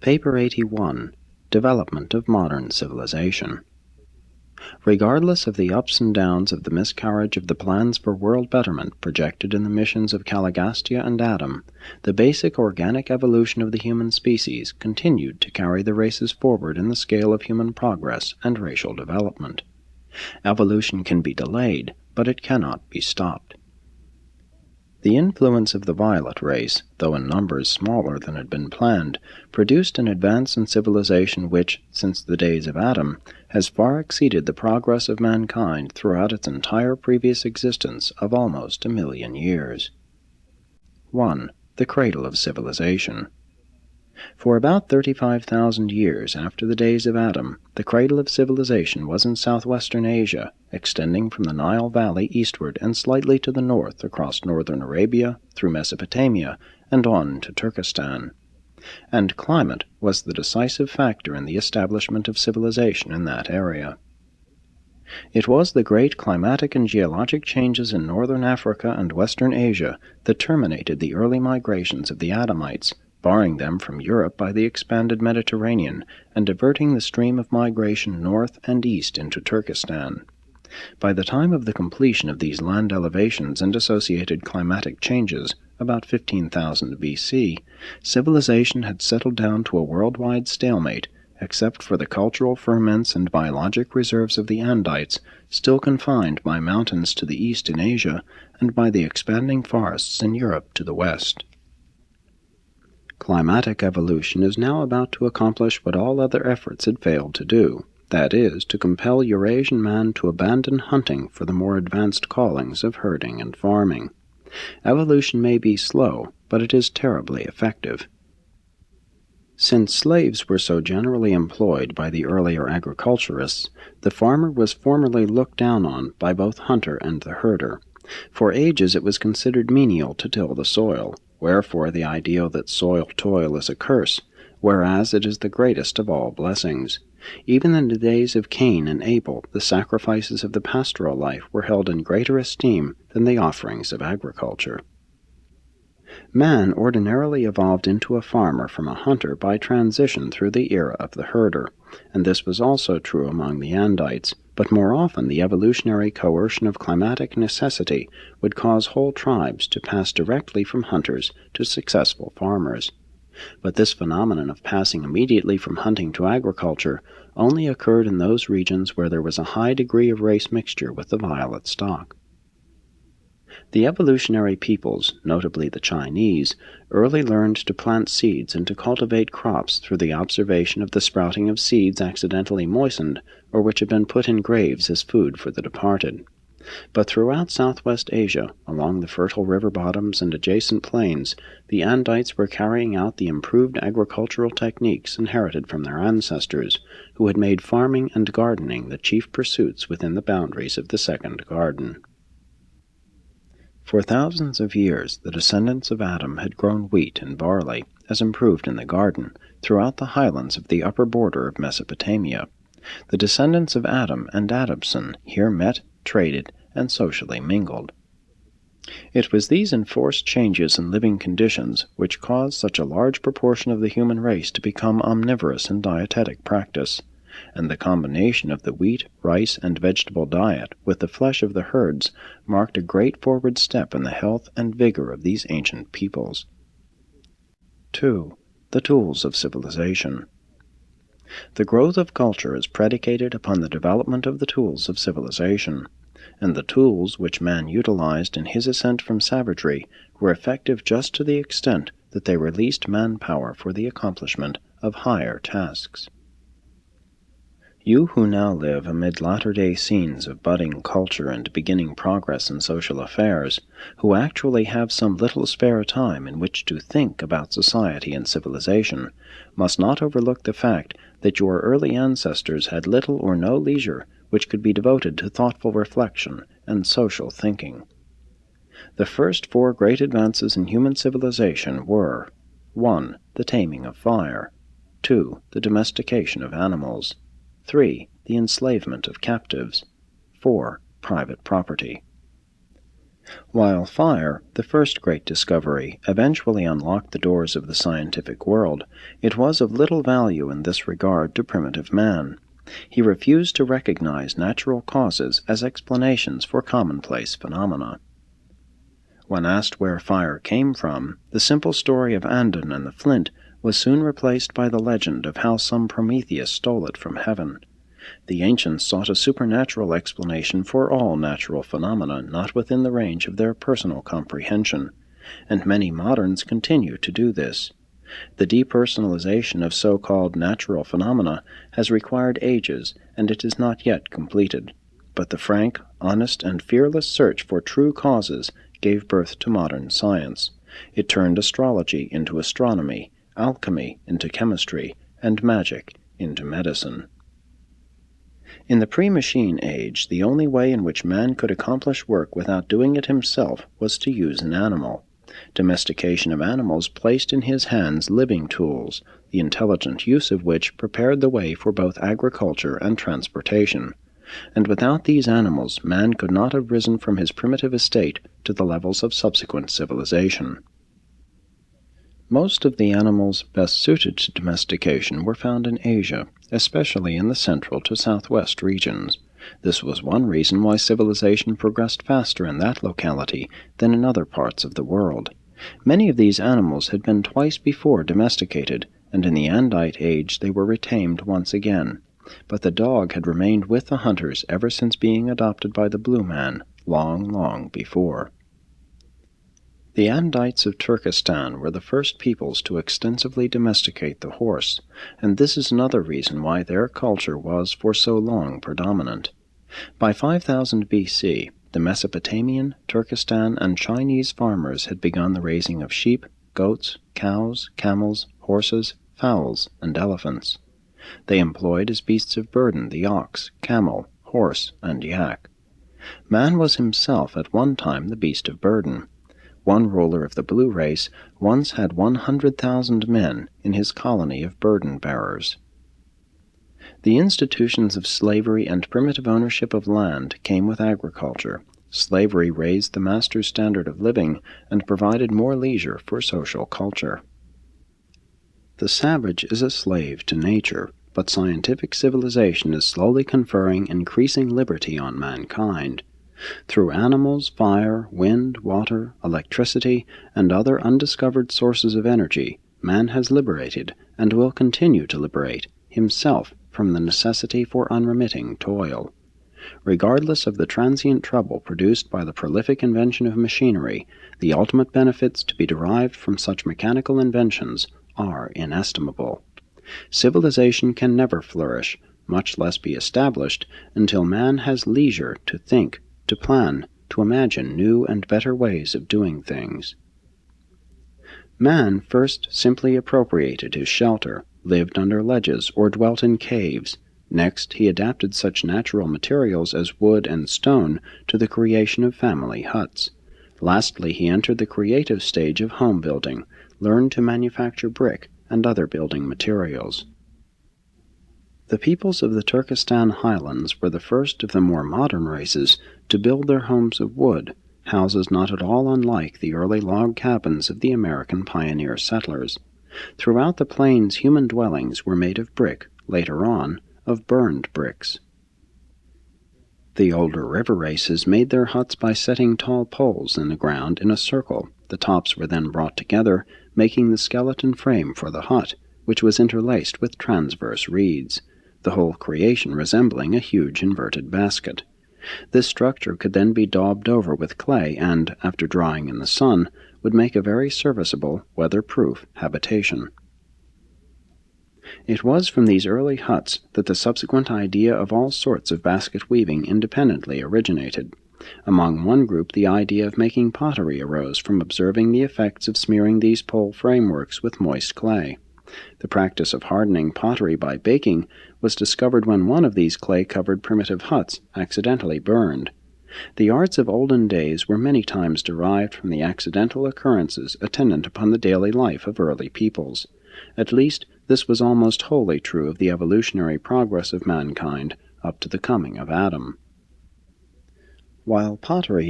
Paper 81. Development of Modern Civilization. Regardless of the ups and downs of the miscarriage of the plans for world betterment projected in the missions of Caligastia and Adam, the basic organic evolution of the human species continued to carry the races forward in the scale of human progress and racial development. Evolution can be delayed, but it cannot be stopped. The influence of the violet race, though in numbers smaller than had been planned, produced an advance in civilization which, since the days of Adam, has far exceeded the progress of mankind throughout its entire previous existence of almost 1,000,000 years. 1. The cradle of civilization. For about 35,000 years after the days of Adam, the cradle of civilization was in southwestern Asia, extending from the Nile Valley eastward and slightly to the north across northern Arabia, through Mesopotamia, and on to Turkestan. And climate was the decisive factor in the establishment of civilization in that area. It was the great climatic and geologic changes in northern Africa and western Asia that terminated the early migrations of the Adamites, barring them from Europe by the expanded Mediterranean and diverting the stream of migration north and east into Turkestan. By the time of the completion of these land elevations and associated climatic changes, about 15,000 BC, civilization had settled down to a worldwide stalemate, except for the cultural ferments and biologic reserves of the Andites, still confined by mountains to the east in Asia and by the expanding forests in Europe to the west. Climatic evolution is now about to accomplish what all other efforts had failed to do, that is, to compel Eurasian man to abandon hunting for the more advanced callings of herding and farming. Evolution may be slow, but it is terribly effective. Since slaves were so generally employed by the earlier agriculturists, the farmer was formerly looked down on by both hunter and the herder. For ages it was considered menial to till the soil, wherefore the idea that soil toil is a curse, whereas it is the greatest of all blessings. Even in the days of Cain and Abel, the sacrifices of the pastoral life were held in greater esteem than the offerings of agriculture. Man ordinarily evolved into a farmer from a hunter by transition through the era of the herder, and this was also true among the Andites, but more often the evolutionary coercion of climatic necessity would cause whole tribes to pass directly from hunters to successful farmers. But this phenomenon of passing immediately from hunting to agriculture only occurred in those regions where there was a high degree of race mixture with the violet stock. The evolutionary peoples, notably the Chinese, early learned to plant seeds and to cultivate crops through the observation of the sprouting of seeds accidentally moistened or which had been put in graves as food for the departed. But throughout southwest Asia, along the fertile river bottoms and adjacent plains, the Andites were carrying out the improved agricultural techniques inherited from their ancestors, who had made farming and gardening the chief pursuits within the boundaries of the Second Garden. For thousands of years the descendants of Adam had grown wheat and barley, as improved in the garden, throughout the highlands of the upper border of Mesopotamia. The descendants of Adam and Adamson here met, traded, and socially mingled. It was these enforced changes in living conditions which caused such a large proportion of the human race to become omnivorous in dietetic practice, and the combination of the wheat, rice, and vegetable diet with the flesh of the herds marked a great forward step in the health and vigor of these ancient peoples. 2. The tools of civilization. The growth of culture is predicated upon the development of the tools of civilization, and the tools which man utilized in his ascent from savagery were effective just to the extent that they released manpower for the accomplishment of higher tasks. You who now live amid latter-day scenes of budding culture and beginning progress in social affairs, who actually have some little spare time in which to think about society and civilization, must not overlook the fact that your early ancestors had little or no leisure which could be devoted to thoughtful reflection and social thinking. The first 4 great advances in human civilization were 1. The taming of fire, 2. The domestication of animals, 3. The enslavement of captives, 4. Private property. While fire, the first great discovery, eventually unlocked the doors of the scientific world, it was of little value in this regard to primitive man. He refused to recognize natural causes as explanations for commonplace phenomena. When asked where fire came from, the simple story of Andon and the flint was soon replaced by the legend of how some Prometheus stole it from heaven. The ancients sought a supernatural explanation for all natural phenomena not within the range of their personal comprehension, and many moderns continue to do this. The depersonalization of so-called natural phenomena has required ages, and it is not yet completed. But the frank, honest, and fearless search for true causes gave birth to modern science. It turned astrology into astronomy, alchemy into chemistry, and magic into medicine. In the pre-machine age, the only way in which man could accomplish work without doing it himself was to use an animal. Domestication of animals placed in his hands living tools, the intelligent use of which prepared the way for both agriculture and transportation. And without these animals, man could not have risen from his primitive estate to the levels of subsequent civilization. Most of the animals best suited to domestication were found in Asia, especially in the central to southwest regions. This was one reason why civilization progressed faster in that locality than in other parts of the world. Many of these animals had been twice before domesticated, and in the Andite age they were retamed once again. But the dog had remained with the hunters ever since being adopted by the blue man, long before. The Andites of Turkestan were the first peoples to extensively domesticate the horse, and this is another reason why their culture was for so long predominant. By 5000 BC, the Mesopotamian, Turkestan, and Chinese farmers had begun the raising of sheep, goats, cows, camels, horses, fowls, and elephants. They employed as beasts of burden the ox, camel, horse, and yak. Man was himself at one time the beast of burden. One ruler of the blue race once had 100,000 men in his colony of burden-bearers. The institutions of slavery and primitive ownership of land came with agriculture. Slavery raised the master's standard of living and provided more leisure for social culture. The savage is a slave to nature, but scientific civilization is slowly conferring increasing liberty on mankind. Through animals, fire, wind, water, electricity, and other undiscovered sources of energy, man has liberated, and will continue to liberate, himself from the necessity for unremitting toil. Regardless of the transient trouble produced by the prolific invention of machinery, the ultimate benefits to be derived from such mechanical inventions are inestimable. Civilization can never flourish, much less be established, until man has leisure to think, to plan, to imagine new and better ways of doing things. Man first simply appropriated his shelter, lived under ledges, or dwelt in caves. Next, he adapted such natural materials as wood and stone to the creation of family huts. Lastly, he entered the creative stage of home building, learned to manufacture brick and other building materials. The peoples of the Turkestan highlands were the first of the more modern races to build their homes of wood, houses not at all unlike the early log cabins of the American pioneer settlers. Throughout the plains, human dwellings were made of brick, later on, of burned bricks. The older river races made their huts by setting tall poles in the ground in a circle. The tops were then brought together, making the skeleton frame for the hut, which was interlaced with transverse reeds, the whole creation resembling a huge inverted basket. This structure could then be daubed over with clay and, after drying in the sun, would make a very serviceable, weather-proof habitation. It was from these early huts that the subsequent idea of all sorts of basket weaving independently originated. Among one group, the idea of making pottery arose from observing the effects of smearing these pole frameworks with moist clay. The practice of hardening pottery by baking was discovered when one of these clay-covered primitive huts accidentally burned. The arts of olden days were many times derived from the accidental occurrences attendant upon the daily life of early peoples. At least, this was almost wholly true of the evolutionary progress of mankind up to the coming of Adam. While pottery